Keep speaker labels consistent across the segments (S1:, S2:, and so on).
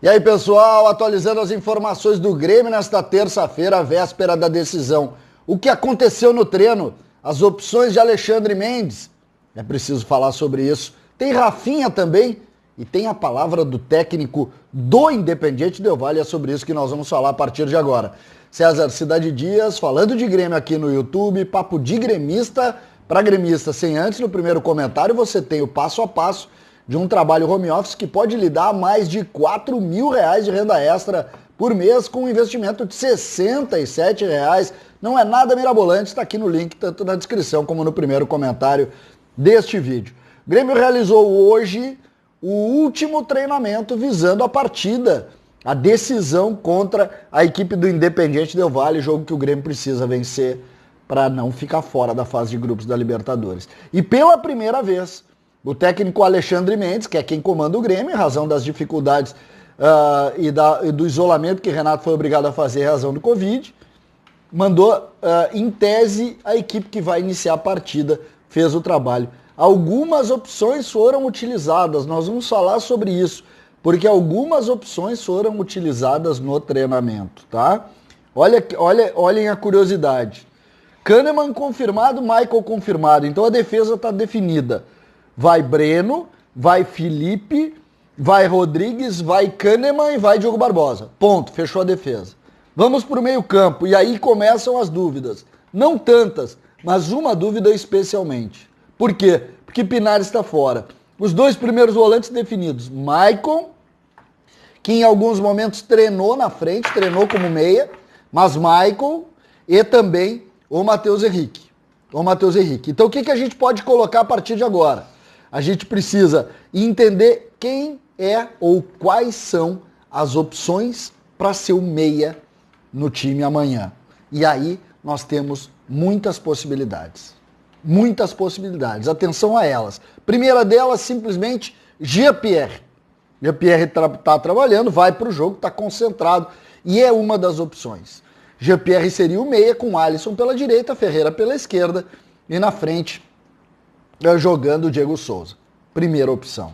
S1: E aí, pessoal, atualizando as informações do Grêmio nesta terça-feira, véspera da decisão. O que aconteceu no treino? As opções de Alexandre Mendes. É preciso falar sobre isso. Tem Rafinha também. E tem a palavra do técnico do Independiente Del Valle. É sobre isso que nós vamos falar a partir de agora. César Cidade Dias, falando de Grêmio aqui no YouTube. Papo de gremista para gremista. Sem antes, no primeiro comentário, você tem o passo a passo de um trabalho home office que pode lhe dar mais de R$4.000 de renda extra por mês com um investimento de R$67. Não é nada mirabolante, está aqui no link, tanto na descrição como no primeiro comentário deste vídeo. O Grêmio realizou hoje o último treinamento visando a partida, a decisão contra a equipe do Independiente Del Valle, jogo que o Grêmio precisa vencer para não ficar fora da fase de grupos da Libertadores. E pela primeira vez, o técnico Alexandre Mendes, que é quem comanda o Grêmio, em razão das dificuldades e do isolamento que Renato foi obrigado a fazer em razão do Covid, mandou, em tese, a equipe que vai iniciar a partida, fez o trabalho. Algumas opções foram utilizadas, nós vamos falar sobre isso, porque algumas opções foram utilizadas no treinamento, tá? Olhem a curiosidade. Kahneman confirmado, Michael confirmado, então a defesa está definida. Vai Breno, vai Felipe, vai Rodrigues, vai Kahneman e vai Diogo Barbosa. Ponto, fechou a defesa. Vamos para o meio-campo e aí começam as dúvidas. Não tantas, mas uma dúvida especialmente. Por quê? Porque Pinares está fora. Os dois primeiros volantes definidos. Maicon, que em alguns momentos treinou na frente, treinou como meia, mas Maicon e também o Matheus Henrique. Então o que a gente pode colocar a partir de agora? A gente precisa entender quem é ou quais são as opções para ser o meia no time amanhã. E aí nós temos muitas possibilidades. Muitas possibilidades. Atenção a elas. Primeira delas, simplesmente, Jean-Pierre. Jean-Pierre está trabalhando, vai para o jogo, está concentrado e é uma das opções. Jean-Pierre seria o meia com Alisson pela direita, Ferreira pela esquerda e na frente jogando o Diego Souza. Primeira opção.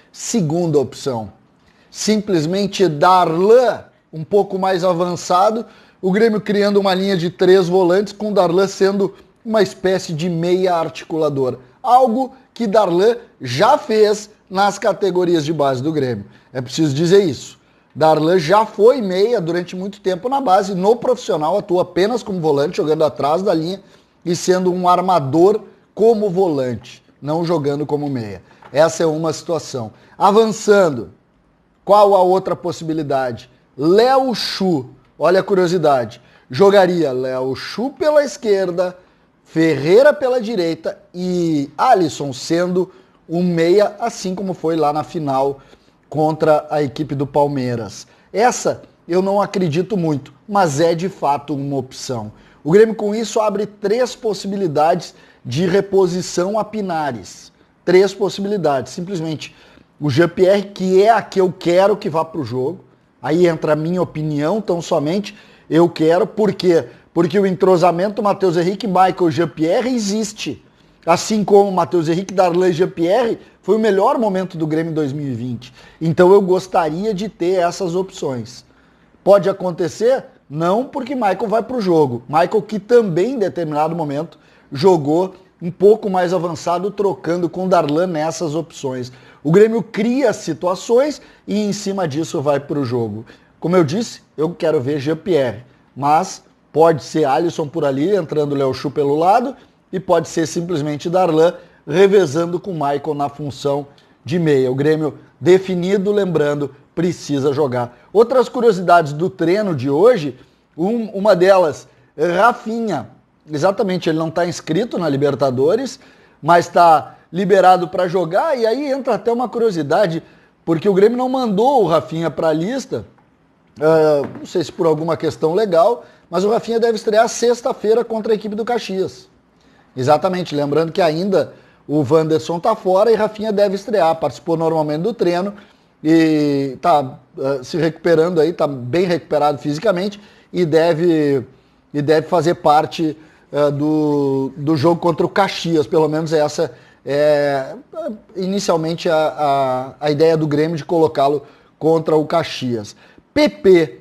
S1: Segunda opção, simplesmente Darlan, um pouco mais avançado, o Grêmio criando uma linha de 3 volantes, com Darlan sendo uma espécie de meia articulador. Algo que Darlan já fez nas categorias de base do Grêmio. É preciso dizer isso. Darlan já foi meia durante muito tempo na base, no profissional atua apenas como volante, jogando atrás da linha e sendo um armador como volante, não jogando como meia. Essa é uma situação. Avançando, qual a outra possibilidade? Léo Chu, olha a curiosidade, jogaria Léo Chu pela esquerda, Ferreira pela direita e Alisson sendo um meia, assim como foi lá na final contra a equipe do Palmeiras. Essa eu não acredito muito, mas é de fato uma opção. O Grêmio com isso abre 3 possibilidades de reposição a Pinares. 3 possibilidades. Simplesmente o Jean-Pierre, que é a que eu quero que vá para o jogo. Aí entra a minha opinião, tão somente eu quero. Por quê? Porque o entrosamento Matheus Henrique, Michael, Jean-Pierre existe. Assim como Matheus Henrique, Darlan e Jean-Pierre foi o melhor momento do Grêmio em 2020. Então eu gostaria de ter essas opções. Pode acontecer? Não, porque Michael vai para o jogo. Michael que também em determinado momento jogou um pouco mais avançado, trocando com Darlan nessas opções. O Grêmio cria situações e em cima disso vai para o jogo. Como eu disse, eu quero ver Jean-Pierre, mas pode ser Alisson por ali, entrando Léo Chu pelo lado, e pode ser simplesmente Darlan revezando com Michael na função de meia. O Grêmio definido, lembrando, precisa jogar. Outras curiosidades do treino de hoje, uma delas, Rafinha. Exatamente, ele não está inscrito na Libertadores, mas está liberado para jogar, e aí entra até uma curiosidade, porque o Grêmio não mandou o Rafinha para a lista, não sei se por alguma questão legal, mas o Rafinha deve estrear sexta-feira contra a equipe do Caxias. Exatamente, lembrando que ainda o Wanderson está fora e Rafinha deve estrear, participou normalmente do treino e está se recuperando aí, está bem recuperado fisicamente e deve fazer parte do jogo contra o Caxias, pelo menos essa é inicialmente a ideia do Grêmio de colocá-lo contra o Caxias. PP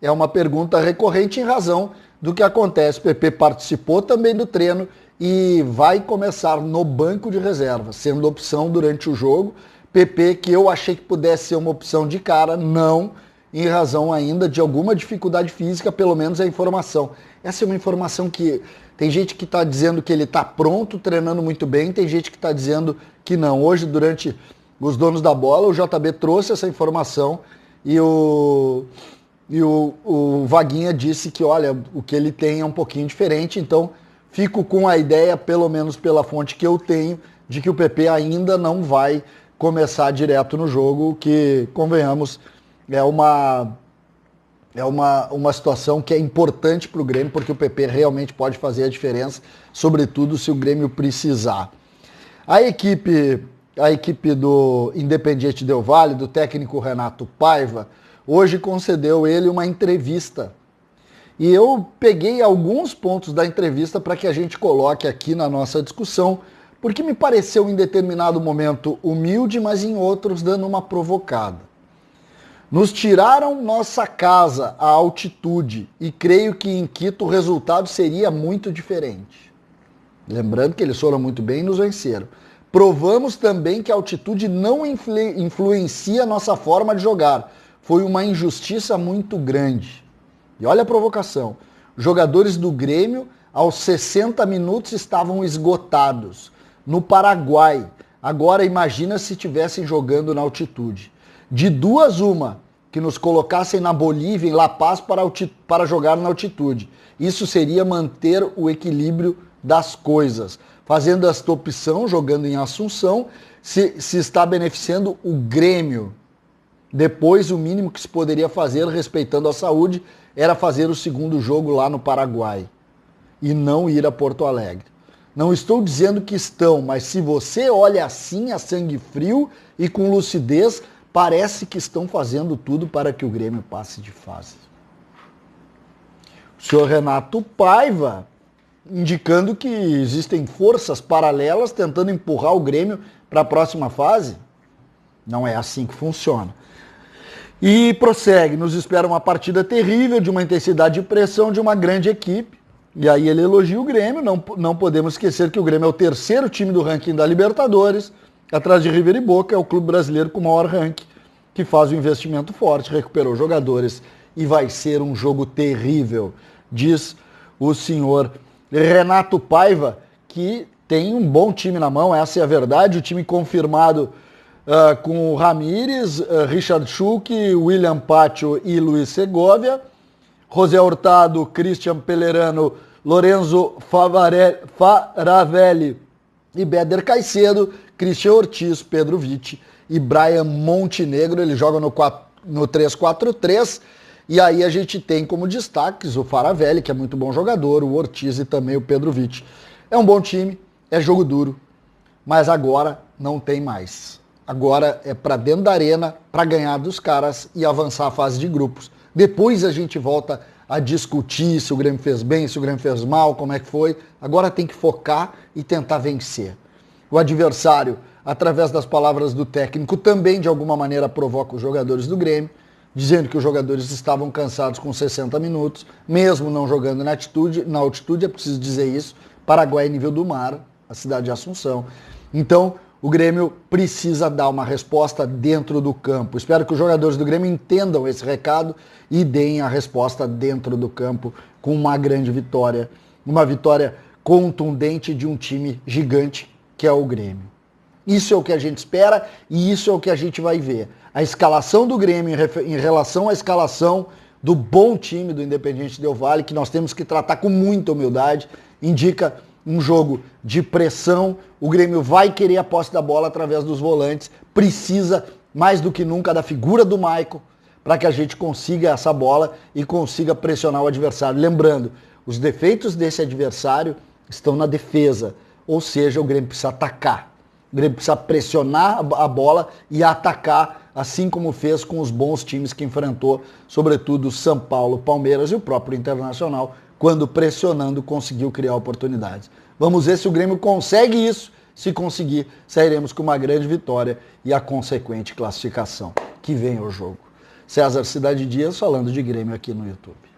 S1: é uma pergunta recorrente em razão do que acontece. PP participou também do treino e vai começar no banco de reserva, sendo opção durante o jogo. PP, que eu achei que pudesse ser uma opção de cara, não, em razão ainda de alguma dificuldade física, pelo menos a informação. Essa é uma informação que tem gente que está dizendo que ele está pronto, treinando muito bem, tem gente que está dizendo que não. Hoje, durante os donos da bola, o JB trouxe essa informação e o Vaguinha disse que, olha, o que ele tem é um pouquinho diferente, então fico com a ideia, pelo menos pela fonte que eu tenho, de que o PP ainda não vai começar direto no jogo, que, convenhamos, é uma situação que é importante para o Grêmio, porque o PP realmente pode fazer a diferença, sobretudo se o Grêmio precisar. A equipe do Independiente Del Valle, do técnico Renato Paiva, hoje concedeu ele uma entrevista. E eu peguei alguns pontos da entrevista para que a gente coloque aqui na nossa discussão, porque me pareceu em determinado momento humilde, mas em outros dando uma provocada. Nos tiraram nossa casa à altitude e creio que em Quito o resultado seria muito diferente. Lembrando que eles foram muito bem e nos venceram. Provamos também que a altitude não influencia a nossa forma de jogar. Foi uma injustiça muito grande. E olha a provocação. Jogadores do Grêmio, aos 60 minutos, estavam esgotados. No Paraguai. Agora imagina se estivessem jogando na altitude. De duas, uma, que nos colocassem na Bolívia, em La Paz, para jogar na altitude. Isso seria manter o equilíbrio das coisas. Fazendo esta opção, jogando em Assunção, se está beneficiando o Grêmio. Depois, o mínimo que se poderia fazer, respeitando a saúde, era fazer o segundo jogo lá no Paraguai. E não ir a Porto Alegre. Não estou dizendo que estão, mas se você olha assim, a sangue frio e com lucidez, parece que estão fazendo tudo para que o Grêmio passe de fase. O senhor Renato Paiva indicando que existem forças paralelas tentando empurrar o Grêmio para a próxima fase. Não é assim que funciona. E prossegue, nos espera uma partida terrível, de uma intensidade de pressão de uma grande equipe. E aí ele elogia o Grêmio, não podemos esquecer que o Grêmio é o terceiro time do ranking da Libertadores, atrás de River e Boca, é o clube brasileiro com o maior ranking, que faz um investimento forte, recuperou jogadores e vai ser um jogo terrível, diz o senhor Renato Paiva, que tem um bom time na mão, essa é a verdade, o time confirmado com o Ramírez, Richard Schuch, William Pacho e Luiz Segovia, José Hurtado, Christian Pellerano, Lorenzo Faravelli e Béder Caicedo, Christian Ortiz, Pedro Vitti e Brian Montenegro. Ele joga no 3-4-3. E aí a gente tem como destaques o Faravelli, que é muito bom jogador, o Ortiz e também o Pedro Vitti. É um bom time, é jogo duro, mas agora não tem mais. Agora é para dentro da arena, para ganhar dos caras e avançar a fase de grupos. Depois a gente volta a discutir se o Grêmio fez bem, se o Grêmio fez mal, como é que foi. Agora tem que focar e tentar vencer. O adversário, através das palavras do técnico, também de alguma maneira provoca os jogadores do Grêmio, dizendo que os jogadores estavam cansados com 60 minutos, mesmo não jogando na altitude, é preciso dizer isso. Paraguai é nível do mar, a cidade de Assunção. Então, o Grêmio precisa dar uma resposta dentro do campo. Espero que os jogadores do Grêmio entendam esse recado e deem a resposta dentro do campo com uma grande vitória. Uma vitória contundente de um time gigante que é o Grêmio. Isso é o que a gente espera e isso é o que a gente vai ver. A escalação do Grêmio em relação à escalação do bom time do Independiente Del Valle, que nós temos que tratar com muita humildade, indica um jogo de pressão. O Grêmio vai querer a posse da bola através dos volantes, precisa mais do que nunca da figura do Maicon para que a gente consiga essa bola e consiga pressionar o adversário. Lembrando, os defeitos desse adversário estão na defesa, ou seja, o Grêmio precisa atacar. O Grêmio precisa pressionar a bola e atacar, assim como fez com os bons times que enfrentou, sobretudo São Paulo, Palmeiras e o próprio Internacional, quando pressionando conseguiu criar oportunidades. Vamos ver se o Grêmio consegue isso. Se conseguir, sairemos com uma grande vitória e a consequente classificação. que vem ao jogo. César Cidade Dias falando de Grêmio aqui no YouTube.